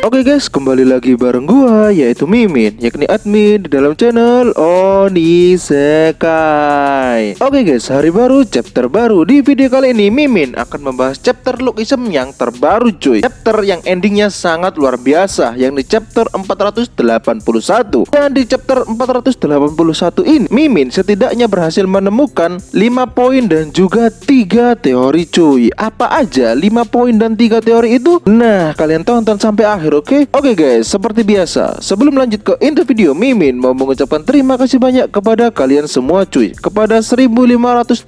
Oke guys, kembali lagi bareng gua yaitu Mimin, yakni admin di dalam channel Onisekai. Oke guys, hari baru, chapter baru. Di video kali ini Mimin akan membahas chapter Lookism yang terbaru cuy. Chapter yang endingnya sangat luar biasa, yakni chapter 481. Dan di chapter 481 ini Mimin setidaknya berhasil menemukan 5 poin dan juga 3 teori cuy. Apa aja 5 poin dan 3 teori itu? Nah, kalian tonton sampai akhir. Oke guys, seperti biasa, sebelum lanjut ke intro video, Mimin mau mengucapkan terima kasih banyak kepada kalian semua cuy. Kepada 1580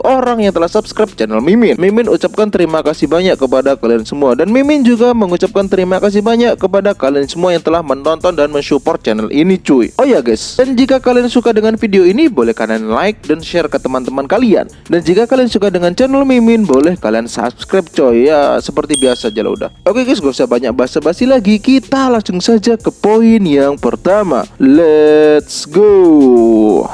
orang yang telah subscribe channel Mimin. Mimin ucapkan terima kasih banyak kepada kalian semua. Dan Mimin juga mengucapkan terima kasih banyak kepada kalian semua yang telah menonton dan mensupport channel ini cuy. Oh ya guys, dan jika kalian suka dengan video ini, boleh kalian like dan share ke teman-teman kalian. Dan jika kalian suka dengan channel Mimin, boleh kalian subscribe coy. Ya seperti biasa aja lah udah. Oke guys, gak usah banyak basa-basi lagi, kita langsung saja ke poin yang pertama. Let's go.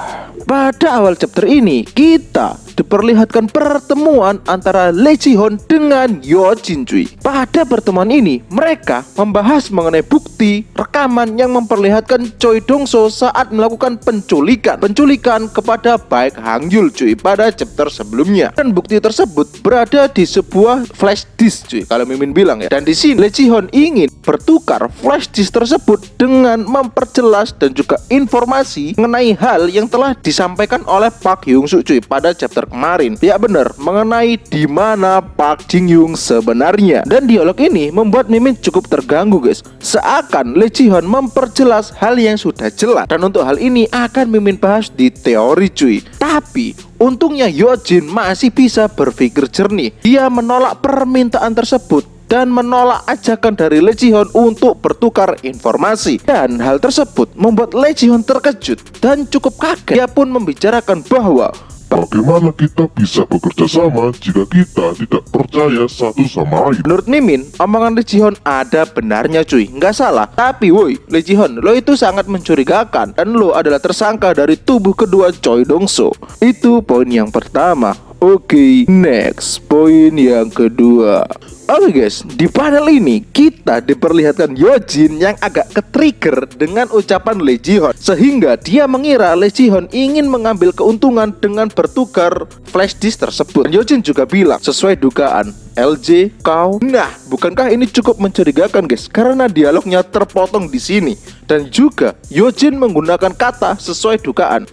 Pada awal chapter ini kita diperlihatkan pertemuan antara Lee Ji-hoon dengan Hyojin cuy. Pada pertemuan ini mereka membahas mengenai bukti rekaman yang memperlihatkan Choi Dong-so saat melakukan penculikan kepada Baek Hang-yul cuy pada chapter sebelumnya. Dan bukti tersebut berada di sebuah flash disk cuy, kalau Mimin bilang ya. Dan di sini Lee Ji-hoon ingin bertukar flash disk tersebut dengan memperjelas dan juga informasi mengenai hal yang telah disampaikan oleh Park Hyung-suk cuy pada chapter kemarin. Ya benar, mengenai di mana Park Jin-young sebenarnya. Dan dialog ini membuat Mimin cukup terganggu guys. Seakan Lee Ji-hoon memperjelas hal yang sudah jelas. Dan untuk hal ini akan Mimin bahas di teori cuy. Tapi untungnya Hyojin masih bisa berpikir jernih. Dia menolak permintaan tersebut dan menolak ajakan dari Lee Ji-hoon untuk bertukar informasi. Dan hal tersebut membuat Lee Ji-hoon terkejut dan cukup kaget. Dia pun membicarakan bahwa bagaimana kita bisa bekerja sama jika kita tidak percaya satu sama lain? menurut Mimin, omongan Lee Ji-hoon ada benarnya cuy, nggak salah. Tapi woi, Lee Ji-hoon, lo itu sangat mencurigakan. Dan lo adalah tersangka dari tubuh kedua Choi Dong-so. Itu poin yang pertama. Oke, next, poin yang kedua. Oke guys, di panel ini kita diperlihatkan Hyojin yang agak ke-trigger dengan ucapan Lee Ji-hoon, sehingga dia mengira Lee Ji-hoon ingin mengambil keuntungan dengan bertukar flash disk tersebut. Dan Hyojin juga bilang, sesuai dugaan, LJ, kau. Nah, bukankah ini cukup mencurigakan guys? Karena dialognya terpotong di sini. Dan juga Hyojin menggunakan kata sesuai dugaan.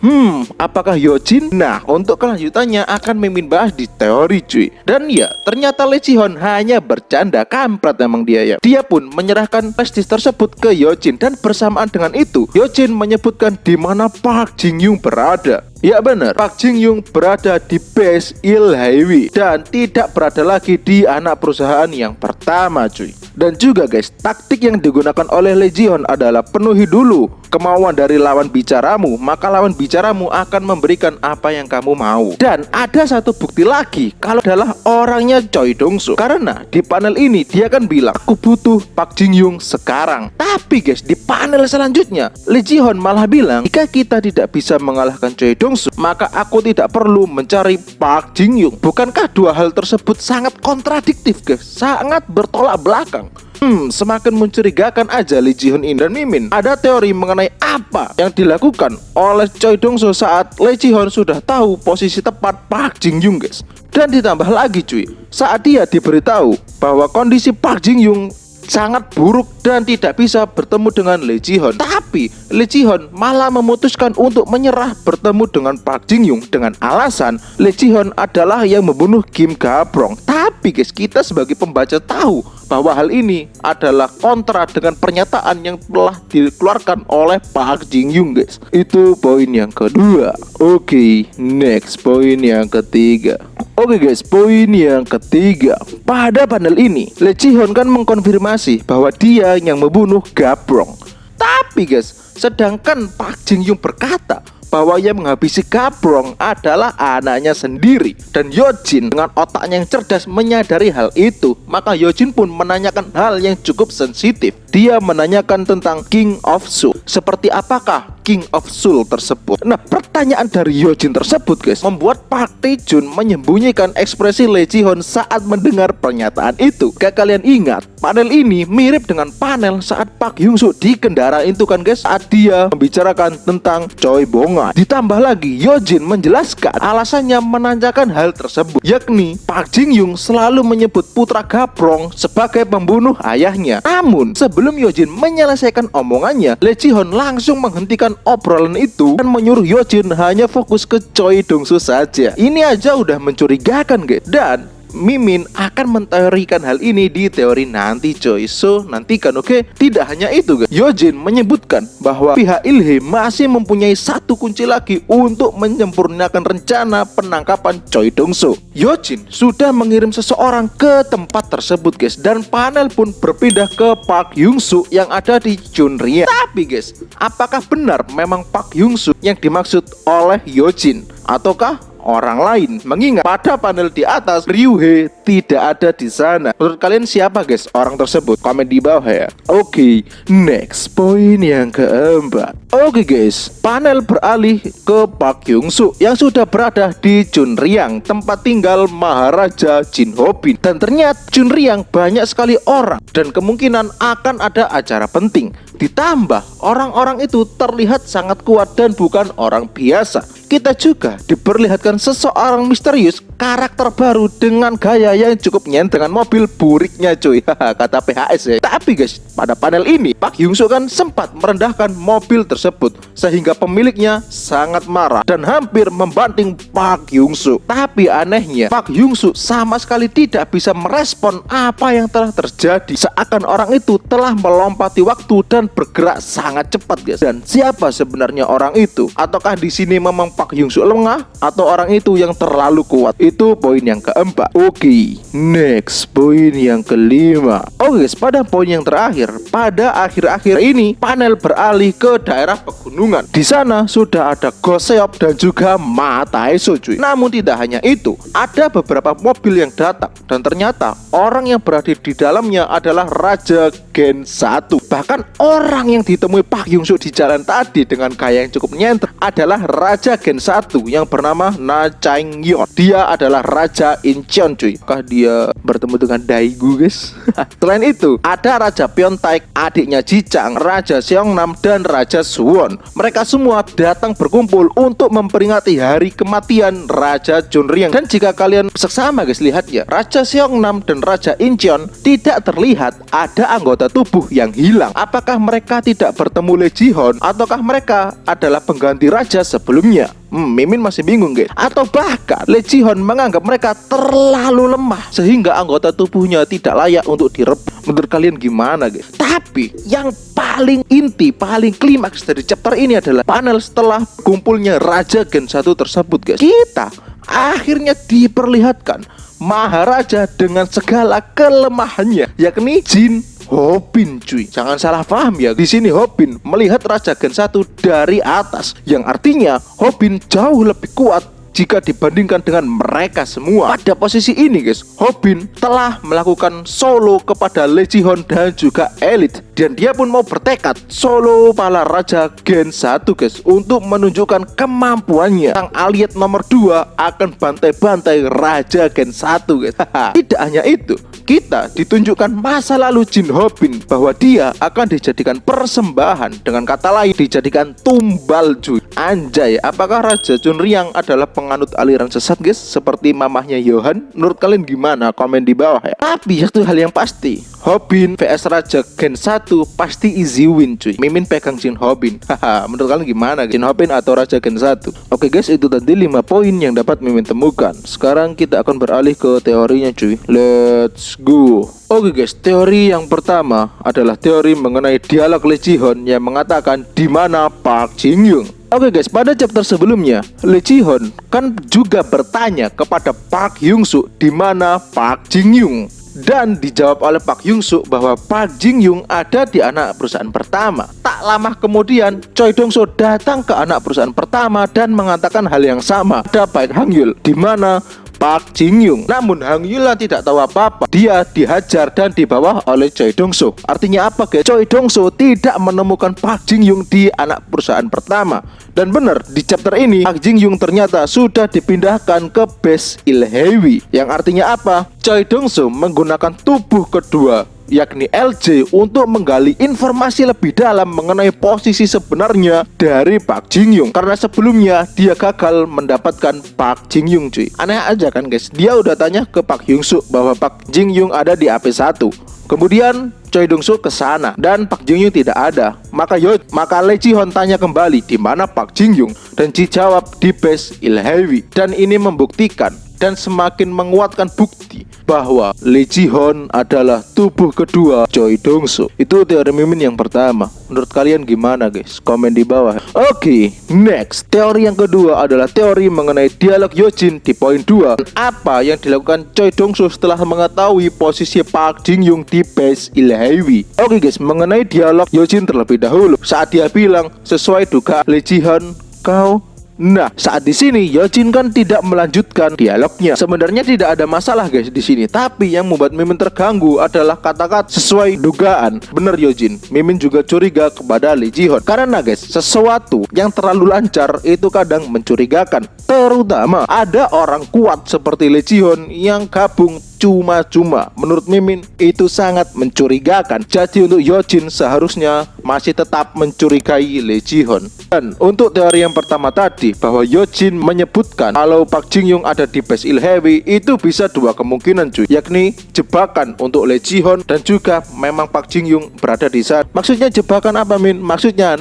Apakah Hyojin? Nah, untuk kelanjutannya akan Mimin bahas di teori cuy. Dan ya, ternyata Lee Ji-hoon hanya bercanda, kampret emang dia ya. Dia pun menyerahkan flash disk tersebut ke Hyojin. Dan bersamaan dengan itu Hyojin menyebutkan di mana Park Jin-young berada. Ya benar, Park Jin-young berada di base Il-Highway dan tidak berada lagi di anak perusahaan yang pertama cuy. Dan juga guys, taktik yang digunakan oleh Lee Ji-hoon adalah penuhi dulu kemauan dari lawan bicaramu, maka lawan bicaramu akan memberikan apa yang kamu mau. Dan ada satu bukti lagi kalau adalah orangnya Choi Dong-so. Karena di panel ini dia kan bilang, aku butuh Park Jin-young sekarang. Tapi guys, di panel selanjutnya Lee Ji-hoon malah bilang, jika kita tidak bisa mengalahkan Choi Dong-so, maka aku tidak perlu mencari Park Jin-young. Bukankah dua hal tersebut sangat kontradiktif guys? Sangat bertolak belakang. Semakin mencurigakan aja Lee Ji-hoon ini. Dan Mimin ada teori mengenai apa yang dilakukan oleh Choi Dong-so saat Lee Ji-hoon sudah tahu posisi tepat Park Jin-young guys. Dan ditambah lagi cuy, saat dia diberitahu bahwa kondisi Park Jin-young sangat buruk dan tidak bisa bertemu dengan Lee Ji-hoon, tapi Lee Ji-hoon malah memutuskan untuk menyerah bertemu dengan Park Jin-young dengan alasan Lee Ji-hoon adalah yang membunuh Kim Ga-brong. Tapi guys, kita sebagai pembaca tahu bahwa hal ini adalah kontra dengan pernyataan yang telah dikeluarkan oleh Park Jin-young guys. Itu poin yang kedua. Oke, next, poin yang ketiga. Oke guys, poin yang ketiga. Pada panel ini Lee Ji-hoon kan mengkonfirmasi bahwa dia yang membunuh Ga-brong. Tapi guys, sedangkan Park Jin-young berkata bahwa yang menghabisi Gabrong adalah anaknya sendiri. Dan Yojin dengan otaknya yang cerdas menyadari hal itu. Maka Yojin pun menanyakan hal yang cukup sensitif. Dia menanyakan tentang King of Soul. Seperti apakah King of Soul tersebut? Nah, pertanyaan dari Yojin tersebut guys membuat Park Tae-jun menyembunyikan ekspresi Lee Ji-hoon saat mendengar pernyataan itu. Gak kalian ingat, panel ini mirip dengan panel saat Park Hyung-soo di kendaraan itu kan guys, saat dia membicarakan tentang Choi Bong-a. Ditambah lagi Yojin menjelaskan alasannya menanyakan hal tersebut, yakni Park Jin-young selalu menyebut putra Gabrong sebagai pembunuh ayahnya. Namun sebelum Yojin menyelesaikan omongannya, Lee Ji-hoon langsung menghentikan obrolan itu dan menyuruh Yojin hanya fokus ke Choi Dong-soo saja. Ini aja udah mencurigakan guys. Dan Mimin akan menteorikan hal ini di teori nanti coy. So nantikan, oke? Tidak hanya itu guys, Yojin menyebutkan bahwa pihak Ilhe masih mempunyai satu kunci lagi untuk menyempurnakan rencana penangkapan Choi Dong-soo. Yojin sudah mengirim seseorang ke tempat tersebut guys, dan panel pun berpindah ke Park Hyung-soo yang ada di Junriang. Tapi guys, apakah benar memang Park Hyung-soo yang dimaksud oleh Yojin ataukah orang lain? Mengingat pada panel di atas Ryuhei tidak ada di sana. Menurut kalian siapa guys orang tersebut? Komen di bawah ya. Oke, next poin yang keempat. Oke guys, panel beralih ke Park Hyung-soo yang sudah berada di Junriang, tempat tinggal Maharaja Jin Ho-bin. Dan ternyata Junriang banyak sekali orang dan kemungkinan akan ada acara penting. Ditambah orang-orang itu terlihat sangat kuat dan bukan orang biasa. Kita juga diperlihatkan seseorang misterius, karakter baru dengan gaya yang cukup nyentengan mobil buriknya cuy. Kata PHS ya. Tapi guys, pada panel ini Park Hyung-soo kan sempat merendahkan mobil tersebut sehingga pemiliknya sangat marah dan hampir membanting Park Hyung-soo. Tapi anehnya Park Hyung-soo sama sekali tidak bisa merespon apa yang telah terjadi, seakan orang itu telah melompati waktu dan bergerak sangat cepat guys. Dan siapa sebenarnya orang itu? Ataukah di sini memang Park Hyung-soo lengah atau orang itu yang terlalu kuat? Itu poin yang keempat. Oke, next poin yang kelima. Oke guys, pada poin yang terakhir, pada akhir-akhir ini panel beralih ke daerah pegunungan. Di sana sudah ada Go Seop dan juga Ma Tae-soo cuy. Namun tidak hanya itu, ada beberapa mobil yang datang dan ternyata orang yang berada di dalamnya adalah Raja Gen 1. Bahkan orang yang ditemui Park Hyung-soo di jalan tadi dengan gaya yang cukup nyenter adalah Raja Gen 1 yang bernama Na Chang-yeon. Dia adalah Raja Incheon cuy. Apakah dia bertemu dengan Daegu guys? Selain itu ada Raja Pyeontaek, adiknya Ji-chang, Raja Seongnam dan Raja Suwon. Mereka semua datang berkumpul untuk memperingati hari kematian Raja Junriang. Dan jika kalian seksama guys, lihat ya, Raja Seongnam dan Raja Incheon tidak terlihat ada anggota tubuh yang hilang. Apakah mereka tidak bertemu Lee Ji-hoon ataukah mereka adalah pengganti raja sebelumnya? Mimin masih bingung guys. Atau bahkan Lee Ji-hoon menganggap mereka terlalu lemah sehingga anggota tubuhnya tidak layak untuk direbut. Menurut kalian gimana guys? Tapi yang paling inti, paling klimaks dari chapter ini adalah panel setelah kumpulnya Raja Gen 1 tersebut guys. Kita akhirnya diperlihatkan Maharaja dengan segala kelemahannya, yakni Jin Ho-bin cuy. Jangan salah paham ya, di sini Ho-bin melihat Raja Gen 1 dari atas, yang artinya Ho-bin jauh lebih kuat jika dibandingkan dengan mereka semua. Pada posisi ini guys, Ho-bin telah melakukan solo kepada Lee Ji-hoon dan juga Elite, dan dia pun mau bertekad solo para Raja Gen 1 guys untuk menunjukkan kemampuannya. Sang aliat nomor 2 akan bantai-bantai Raja Gen 1 guys. Tidak hanya itu, kita ditunjukkan masa lalu Jin Ho-bin bahwa dia akan dijadikan persembahan, dengan kata lain dijadikan tumbal cuy. Anjay, apakah Raja Junriang adalah penganut aliran sesat guys seperti mamahnya Yohan? Menurut kalian gimana? Komen di bawah ya. Tapi satu hal yang pasti, Ho-bin vs Raja Gen 1 pasti easy win cuy. Mimin pegang Jin Ho-bin. Menurut kalian gimana? Jin Ho-bin atau Raja Gen 1? Oke guys, itu tadi 5 poin yang dapat Mimin temukan. Sekarang kita akan beralih ke teorinya cuy. Let's go. Oke guys, teori yang pertama adalah teori mengenai dialog Lee Ji-hoon yang mengatakan di mana Park Jin-young. Oke guys, pada chapter sebelumnya Lee Ji-hoon kan juga bertanya kepada Park Hyung-soo di mana Park Jin-young. Dan dijawab oleh Park Hyung Suk bahwa Park Jin Young ada di anak perusahaan pertama. Tak lama kemudian, Choi Dong Soo datang ke anak perusahaan pertama dan mengatakan hal yang sama pada Park Hang Yul, di mana Park Jin Young. Namun Hang Yul tidak tahu apa-apa. Dia dihajar dan dibawa oleh Choi Dong Soo. Artinya apa guys? Choi Dong Soo tidak menemukan Park Jin Young di anak perusahaan pertama. Dan benar, di chapter ini Park Jin Young ternyata sudah dipindahkan ke base Ilhewi. Yang artinya apa? Choi Dong Soo menggunakan tubuh kedua, yakni LJ, untuk menggali informasi lebih dalam mengenai posisi sebenarnya dari Park Jin Young. Karena sebelumnya dia gagal mendapatkan Park Jin Young cuy. Aneh aja kan guys, dia udah tanya ke Park Hyung Suk bahwa Park Jin Young ada di AP1. Kemudian Choi Dong Soo ke sana dan Park Jin Young tidak ada. Maka Lee Ji Hon tanya kembali di mana Park Jin Young, dan dijawab di base Ilhewi. Dan ini membuktikan dan semakin menguatkan bukti bahwa Lee Ji Hon adalah tubuh kedua Choi Dong Soo. Itu teori Mimin yang pertama. Menurut kalian gimana guys? Komen di bawah. Oke, next. Teori yang kedua adalah teori mengenai dialog Yojin di poin 2. Dan apa yang dilakukan Choi Dong Soo setelah mengetahui posisi Park Jin Young di base Ilhewi. Oke guys, mengenai dialog Yojin terlebih dahulu. Saat dia bilang sesuai dugaan Lee Ji Hon, kau. Nah, saat di sini Yojin kan tidak melanjutkan dialognya. Sebenarnya tidak ada masalah guys di sini, tapi yang membuat Mimin terganggu adalah kata-kata sesuai dugaan. Bener Yojin, Mimin juga curiga kepada Lee Ji Hon. Karena guys, sesuatu yang terlalu lancar itu kadang mencurigakan. Terutama ada orang kuat seperti Lee Ji Hon yang gabung cuma-cuma. Menurut Mimin itu sangat mencurigakan. Jadi untuk Yojin seharusnya masih tetap mencurigai Lee Ji Hon. Dan untuk teori yang pertama tadi, bahwa Yojin menyebutkan kalau Park Jin Young ada di base Ilhewi, itu bisa dua kemungkinan cuy, yakni jebakan untuk Lee Ji Hon dan juga memang Park Jin Young berada di sana. Maksudnya jebakan apa Min? Maksudnya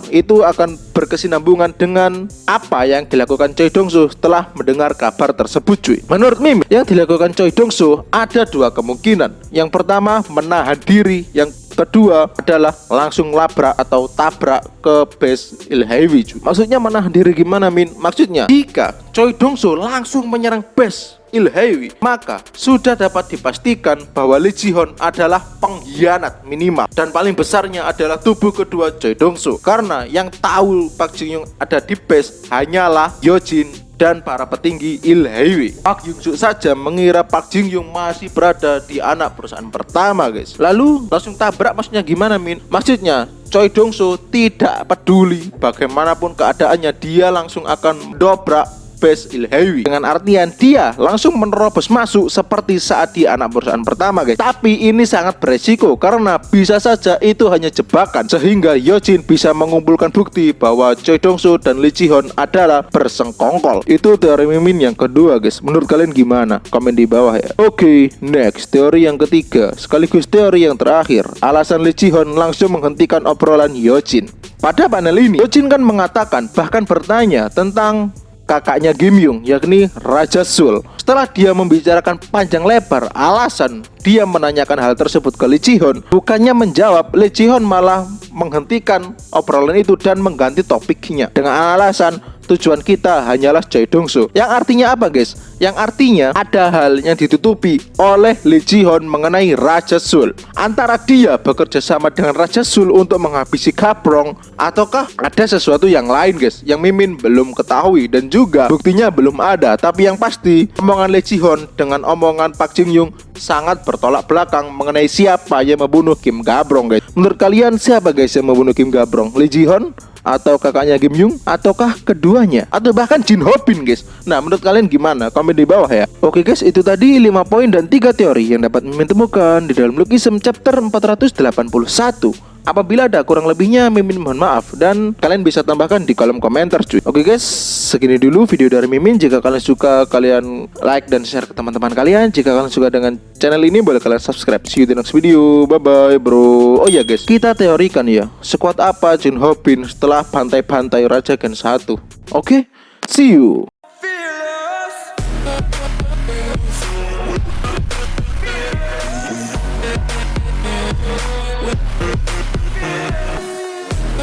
itu akan berkesinambungan dengan apa yang dilakukan Choi Dong Soo setelah mendengar kabar tersebut cuy. Menurut Mimin, yang dilakukan Choi Dong Soo ada dua kemungkinan. Yang pertama menahan diri, yang kedua adalah langsung labrak atau tabrak ke base Ilhewi cuy. Maksudnya menahan diri gimana Min? Maksudnya jika Choi Dong Soo langsung menyerang base Ilhewi, maka sudah dapat dipastikan bahwa Lee Ji Hon adalah pengkhianat minimal, dan paling besarnya adalah tubuh kedua Choi Dong Soo. Karena yang tahu Park Jin Young ada di base hanyalah Yojin dan para petinggi Ilhewi. Park Hyung Suk saja mengira Park Jin Young masih berada di anak perusahaan pertama guys. Lalu langsung tabrak maksudnya gimana Min? Maksudnya Choi Dong Soo tidak peduli bagaimanapun keadaannya, dia langsung akan dobrak base Ilhewi. Dengan artian dia langsung menerobos masuk seperti saat di anak perusahaan pertama guys. Tapi ini sangat beresiko karena bisa saja itu hanya jebakan, sehingga Yojin bisa mengumpulkan bukti bahwa Choi Dong Soo dan Lee Ji Hon adalah bersengkongkol. Itu teori Mimin yang kedua guys. Menurut kalian gimana? Komen di bawah ya. Oke, next. Teori yang ketiga sekaligus teori yang terakhir. Alasan Lee Ji Hon langsung menghentikan obrolan Yojin. Pada panel ini Yojin kan mengatakan, bahkan bertanya tentang kakaknya Kim Young, yakni Raja Sul. Setelah dia membicarakan panjang lebar alasan dia menanyakan hal tersebut ke Lee Ji Hon, bukannya menjawab, Lee Ji Hon malah menghentikan obrolan itu dan mengganti topiknya dengan alasan tujuan kita hanyalah Choi Dong Soo. Yang artinya apa guys? Yang artinya ada hal yang ditutupi oleh Lee Ji Hon mengenai Raja Sul. Antara dia bekerja sama dengan Raja Sul untuk menghabisi Gabrong, ataukah ada sesuatu yang lain guys yang Mimin belum ketahui dan juga buktinya belum ada. Tapi yang pasti omongan Lee Ji Hon dengan omongan Park Jin Young sangat bertolak belakang mengenai siapa yang membunuh Kim Gabrong guys. Menurut kalian siapa guys yang membunuh Kim Gabrong? Lee Ji Hon atau kakaknya Kim Young, ataukah keduanya, atau bahkan Jin Ho Bin guys? Nah, menurut kalian gimana? Komen di bawah ya. Oke guys, itu tadi 5 poin dan 3 teori yang dapat Mimin temukan di dalam Lookism chapter 481. Apabila ada kurang lebihnya, Mimin mohon maaf, dan kalian bisa tambahkan di kolom komentar cuy. Oke guys, segini dulu video dari Mimin. Jika kalian suka, kalian like dan share ke teman-teman kalian. Jika kalian suka dengan channel ini, boleh kalian subscribe. See you di next video. Bye bye bro. Oh iya guys, kita teorikan ya, sekuat apa Jin Ho Bin setelah bantai-bantai Raja Gen 1. Oke, see you.